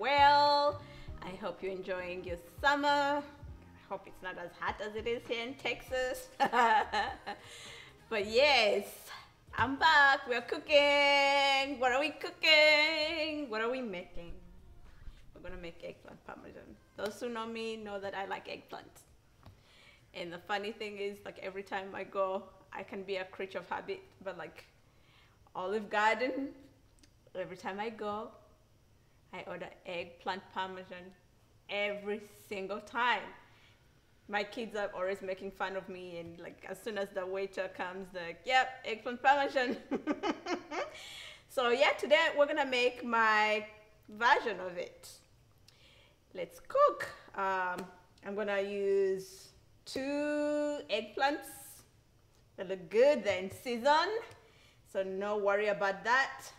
well. I hope you're enjoying your summer. I hope it's not as hot as it is here in Texas. But yes, I'm back. We're cooking. What are we cooking? What are we making? We're gonna make eggplant parmesan. Those who know me know that I like eggplant. And the funny thing is, like, every time I go, I can be a creature of habit, but like Olive Garden, every time I go, I order eggplant parmesan every single time. My kids are always making fun of me, and like as soon as the waiter comes, they're like, yep, eggplant parmesan. So yeah, today we're gonna make my version of it. Let's cook. I'm gonna use 2 eggplants. They look good, they're in season, so no worry about that.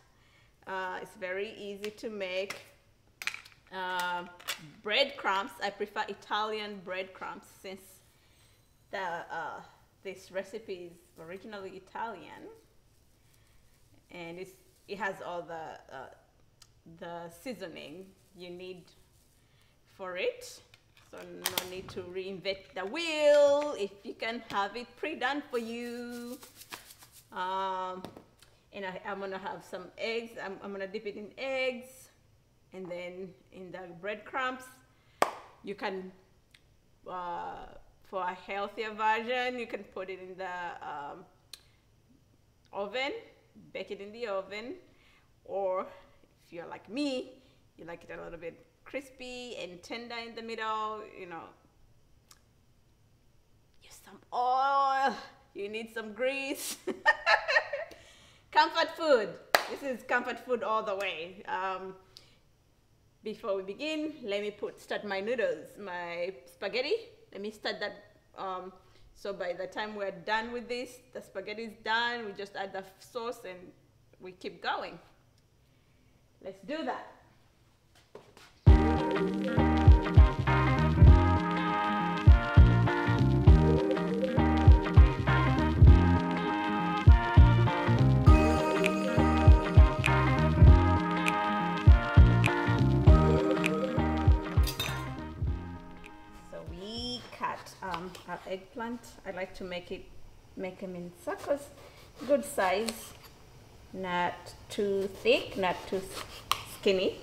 It's very easy to make. Breadcrumbs, I prefer Italian breadcrumbs since this recipe is originally Italian, and it has all the seasoning you need for it. So no need to reinvent the wheel if you can have it pre-done for you. And I'm gonna have some eggs. I'm gonna dip it in eggs, and then in the breadcrumbs. You can, for a healthier version, you can put it in the oven, bake it in the oven, or if you're like me, you like it a little bit crispy and tender in the middle, you know, use some oil, you need some grease. Comfort food. This is comfort food all the way. Before we begin, let me start my noodles, my spaghetti. Let me start that. So by the time we're done with this, the spaghetti is done. We just add the sauce and we keep going. Let's do that. Our eggplant, I like to make them in circles, good size, not too thick, not too skinny.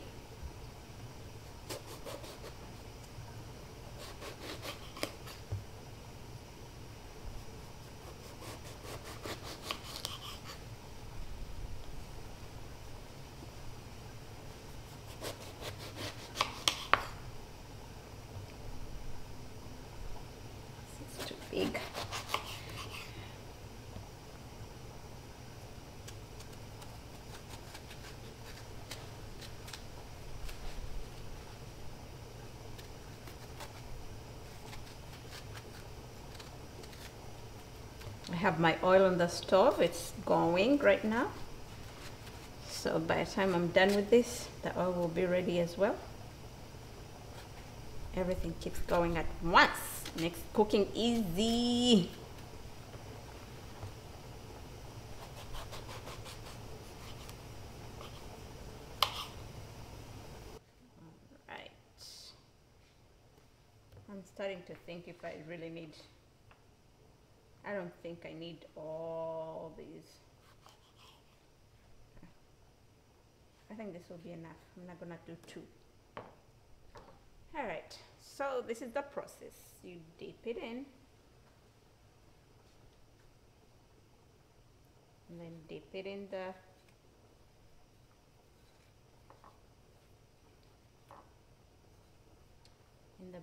Big. I have my oil on the stove. It's going right now. So by the time I'm done with this, the oil will be ready as well. Everything keeps going at once. Makes cooking easy. Alright. I'm starting to think if I really need, I don't think I need all these. I think this will be enough. I'm not gonna do 2. Alright, so this is the process. You dip it in, and then dip it in the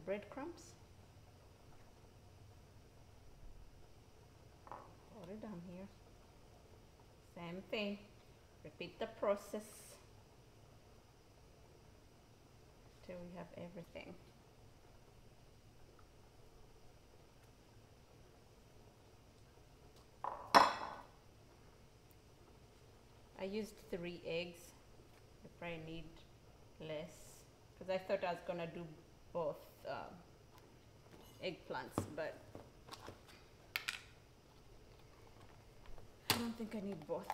breadcrumbs. Put it down here. Same thing. Repeat the process till we have everything. I used 3 eggs. I probably need less because I thought I was gonna do both eggplants, but I don't think I need both.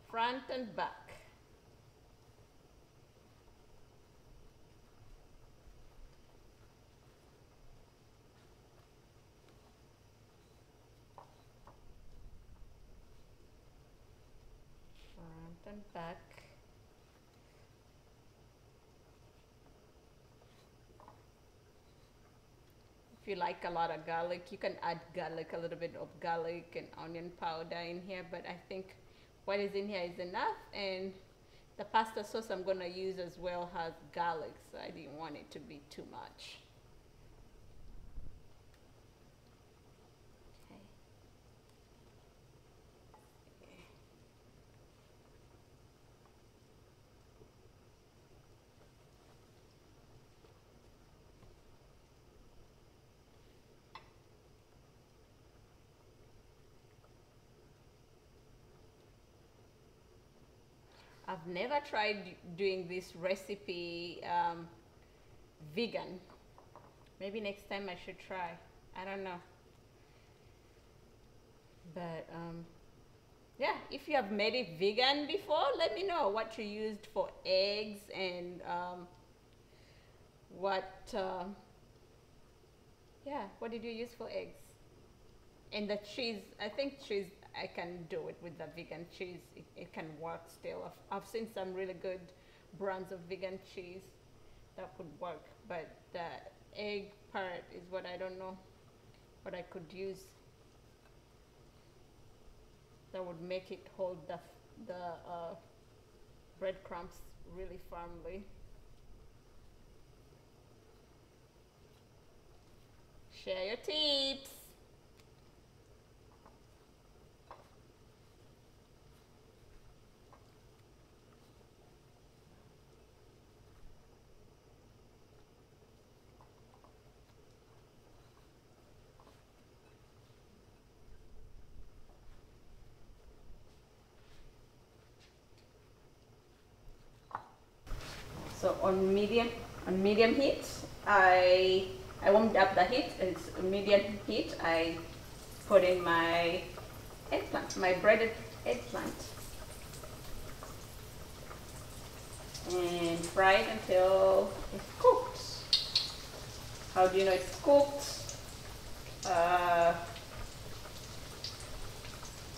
Front and back. Front and back. If you like a lot of garlic, you can add garlic, a little bit of garlic and onion powder in here, but I think what is in here is enough. And the pasta sauce I'm gonna use as well has garlic, so I didn't want it to be too much. Okay. I've never tried doing this recipe vegan. Maybe next time I should try. I don't know. But yeah, if you have made it vegan before, let me know what you used for eggs and what did you use for eggs? And the cheese, I think cheese, I can do it with the vegan cheese. It can work still. I've seen some really good brands of vegan cheese that would work, but the egg part is what I don't know what I could use that would make it hold the breadcrumbs really firmly. Share your tips. So on medium heat, I warmed up the heat. It's medium heat. I put in my eggplant, my breaded eggplant, and fry it until it's cooked. How do you know it's cooked?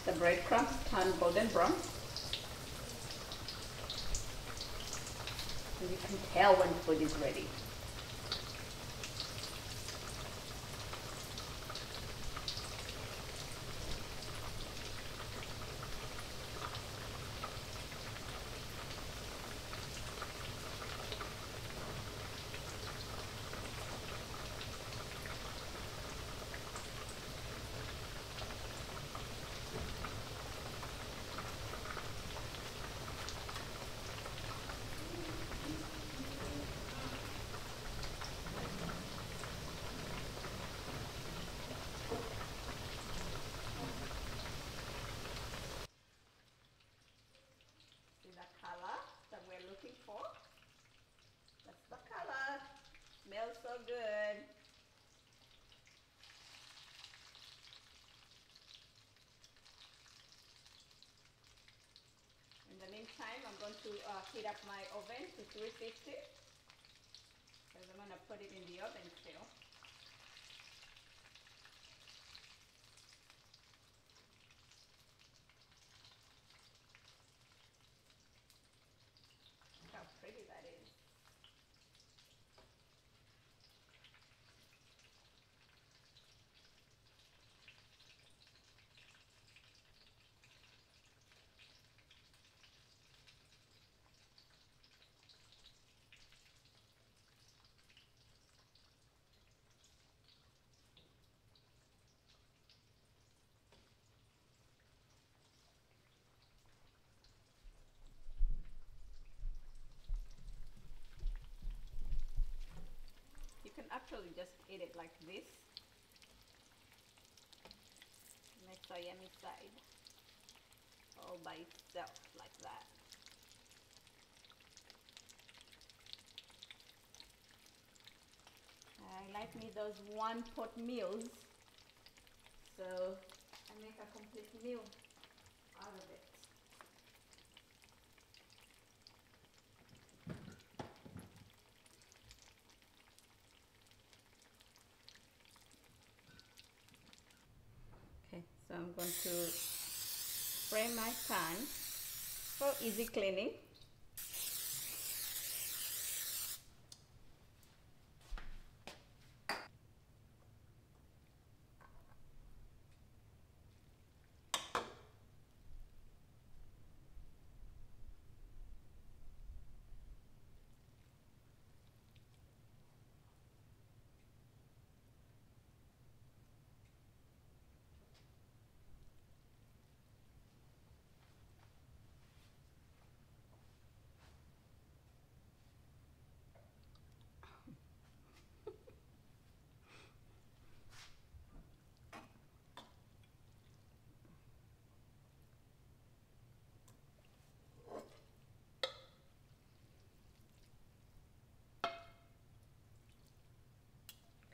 The breadcrumbs turn golden brown. And you can tell when food is ready. That we're looking for. That's the color. Smells so good. In the meantime, I'm going to heat up my oven to 350 because I'm going to put it in the oven still. Look how pretty that is. You can actually just eat it like this. Nice so yummy side. All by itself like that. I like me those one pot meals. make a complete meal out of it. Okay, so I'm going to spray my pan for easy cleaning.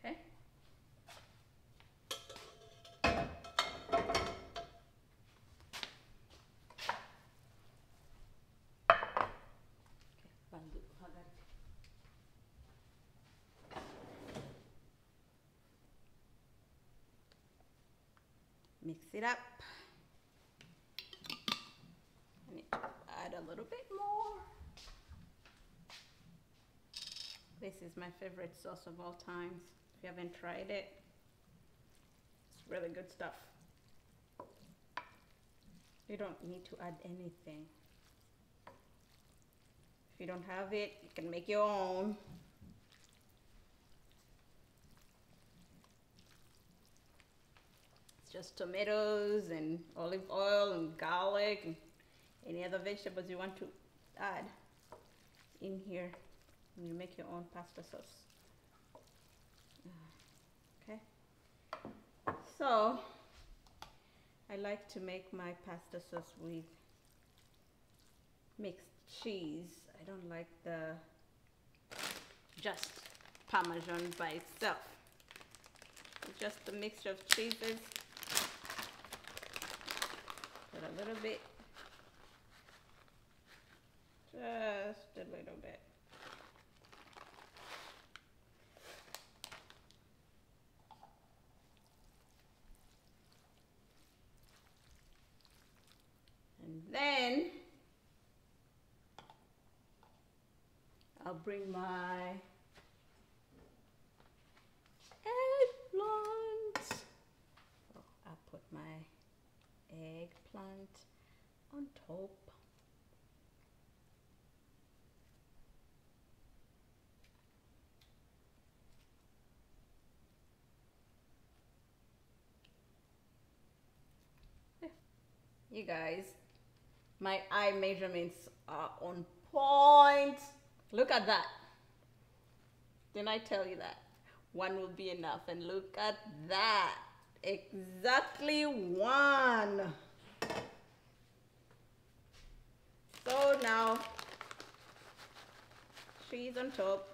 Okay. Mix it up. I need to add a little bit more. This is my favorite sauce of all times. If you haven't tried it, it's really good stuff. You don't need to add anything. If you don't have it, you can make your own. It's just tomatoes and olive oil and garlic and any other vegetables you want to add in here. And you make your own pasta sauce. Okay. So I like to make my pasta sauce with mixed cheese. I don't like the just Parmesan by itself. It's just a mixture of cheeses. Put a little bit, just a little bit. And then I'll bring my eggplant. Oh, I'll put my eggplant on top. You guys, my eye measurements are on point. Look at that. Didn't I tell you that? One will be enough. And look at that. Exactly one. So now, cheese on top.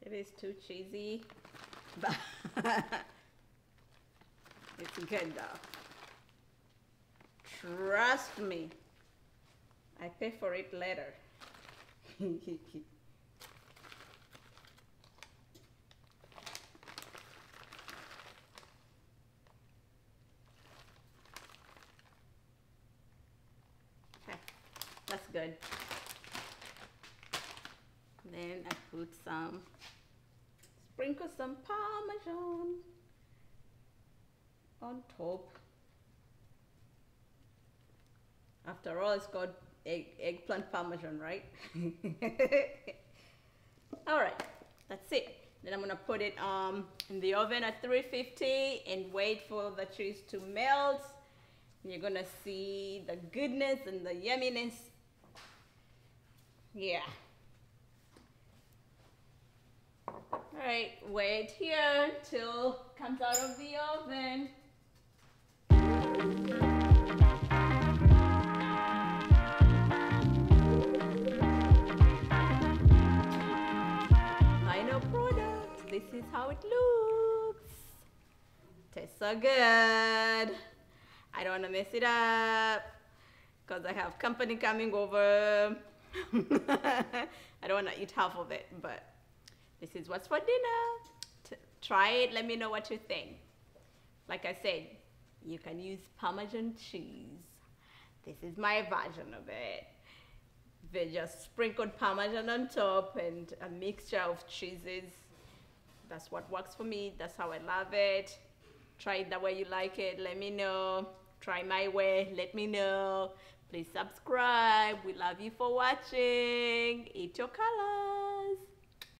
It is too cheesy, but it's good though. Trust me, I pay for it later. Okay, that's good. Then I put sprinkle some Parmesan on top. After all, it's called eggplant Parmesan, right? All right, that's it. Then I'm gonna put it in the oven at 350 and wait for the cheese to melt. You're gonna see the goodness and the yumminess. Yeah. All right. wait here till it comes out of the oven. Final product. This is how it looks. Tastes so good. I don't want to mess it up because I have company coming over. I don't want to eat half of it, but this is what's for dinner. Try it. Let me know what you think. Like I said, you can use Parmesan cheese. This is my version of it. They just sprinkled Parmesan on top and a mixture of cheeses. That's what works for me. That's how I love it. Try it the way you like it. Let me know. Try my way. Let me know. Please subscribe. We love you for watching. Eat your colors.